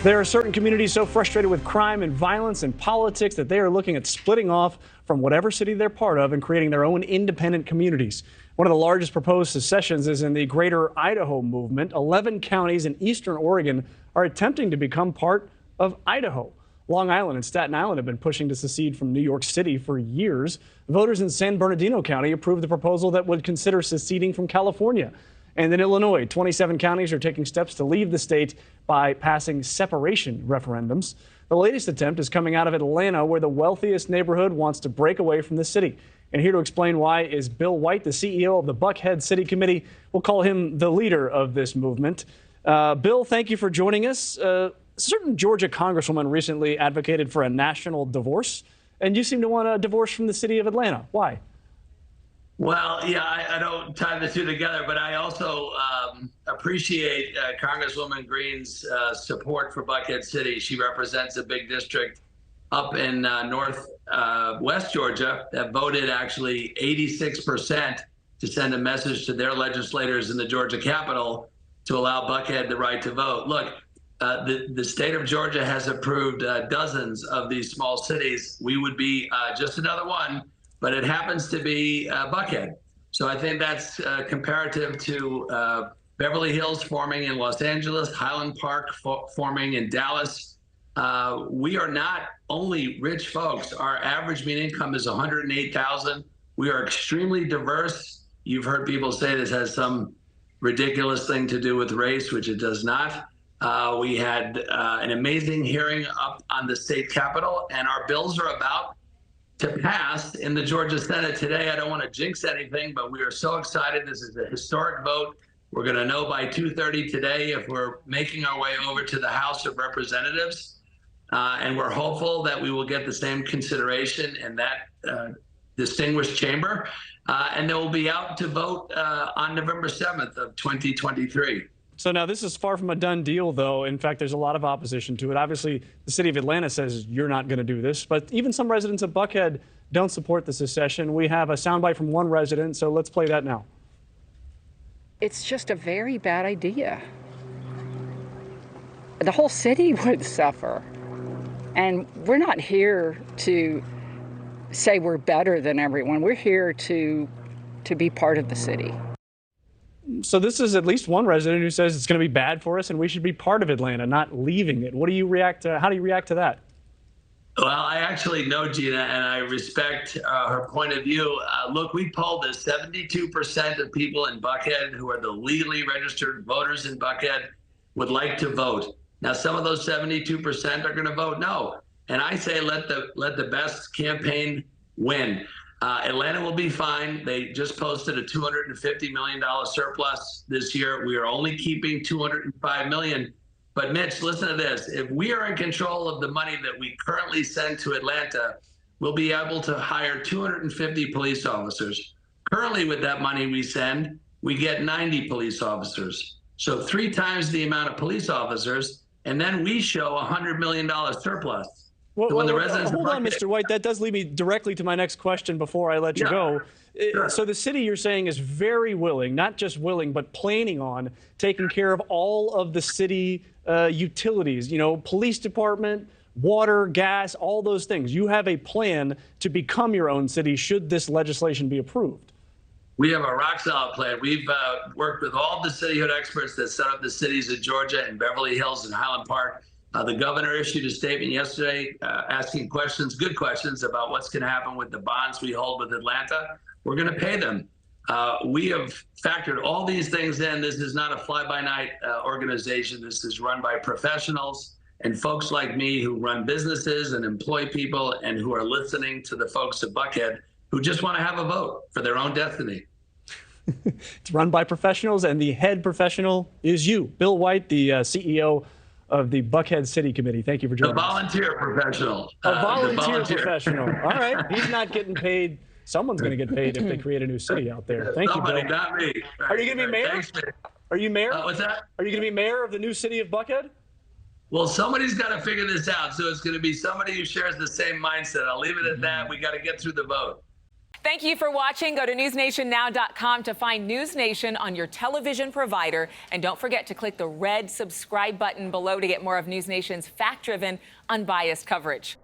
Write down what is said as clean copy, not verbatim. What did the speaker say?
There are certain communities so frustrated with crime and violence and politics that they are looking at splitting off from whatever city they're part of and creating their own independent communities. One of the largest proposed secessions is in the Greater Idaho movement. 11 counties in eastern Oregon are attempting to become part of Idaho. Long Island and Staten Island have been pushing to secede from New York City for years. Voters in San Bernardino County approved the proposal that would consider seceding from California. And in Illinois, 27 counties are taking steps to leave the state by passing separation referendums. The latest attempt is coming out of Atlanta, where the wealthiest neighborhood wants to break away from the city. And here to explain why is Bill White, the CEO of the Buckhead City Committee. We'll call him the leader of this movement. Bill, thank you for joining us. A certain Georgia congresswoman recently advocated for a national divorce, and you seem to want a divorce from the city of Atlanta. Why? Well, yeah, I don't tie the two together, but I also appreciate Congresswoman Green's support for Buckhead City. She represents a big district up in northwest Georgia that voted actually 86% to send a message to their legislators in the Georgia Capitol to allow Buckhead the right to vote. Look, the state of Georgia has approved dozens of these small cities. We would be just another one, but it happens to be Buckhead. So I think that's comparative to Beverly Hills forming in Los Angeles, Highland Park forming in Dallas. We are not only rich folks. Our average mean income is $108,000. We are extremely diverse. You've heard people say this has some ridiculous thing to do with race, which it does not. We had an amazing hearing up on the state capitol, and our bills are about to pass in the Georgia Senate today. I don't want to jinx anything, but we are so excited. This is a historic vote. We're going to know by 2:30 today if we're making our way over to the House of Representatives. And we're hopeful that we will get the same consideration in that distinguished chamber. And they will be out to vote on November 7th of 2023. So now this is far from a done deal, though. In fact, there's a lot of opposition to it. Obviously, the city of Atlanta says you're not going to do this, but even some residents of Buckhead don't support the secession. We have a soundbite from one resident, so let's play that now. It's just a very bad idea. The whole city would suffer. And we're not here to say we're better than everyone. We're here to be part of the city. So this is at least one resident who says it's going to be bad for us and we should be part of Atlanta, not leaving it. What do you react to? How do you react to that? Well, I actually know Gina, and I respect her point of view. Look, we polled this. 72% of people in Buckhead who are the legally registered voters in Buckhead would like to vote. Now, some of those 72% are going to vote no. And I say let the best campaign win. Atlanta will be fine. They just posted a $250 million surplus this year. We are only keeping $205 million. But Mitch, listen to this. If we are in control of the money that we currently send to Atlanta, we'll be able to hire 250 police officers. Currently, with that money we send, we get 90 police officers. So 3 times the amount of police officers, and then we show a $100 million surplus. Well, hold on, Mr. White. That does lead me directly to my next question before I let you go. Sure. So the city, you're saying, is very willing, not just willing, but planning on taking care of all of the city utilities, you know, police department, water, gas, all those things. You have a plan to become your own city should this legislation be approved. We have a rock-solid plan. We've worked with all the cityhood experts that set up the cities of Georgia and Beverly Hills and Highland Park. The governor issued a statement yesterday asking questions, good questions, about what's going to happen with the bonds we hold with Atlanta. We're going to pay them. We have factored all these things in. This is not a fly-by-night organization. This is run by professionals and folks like me who run businesses and employ people and who are listening to the folks of Buckhead who just want to have a vote for their own destiny. It's run by professionals, and the head professional is you, Bill White, the CEO of the Buckhead City Committee. Thank you for joining us. A volunteer professional. A volunteer professional. All right. He's not getting paid. Someone's going to get paid if they create a new city out there. Thank you, Bill. Not me. Are you going to be mayor? Thanks, are you mayor? What's that? Are you going to be mayor of the new city of Buckhead? Well, somebody's got to figure this out. So it's going to be somebody who shares the same mindset. I'll leave it at that. We got to get through the vote. Thank you for watching. Go to newsnationnow.com to find News Nation on your television provider. And don't forget to click the red subscribe button below to get more of News Nation's fact-driven, unbiased coverage.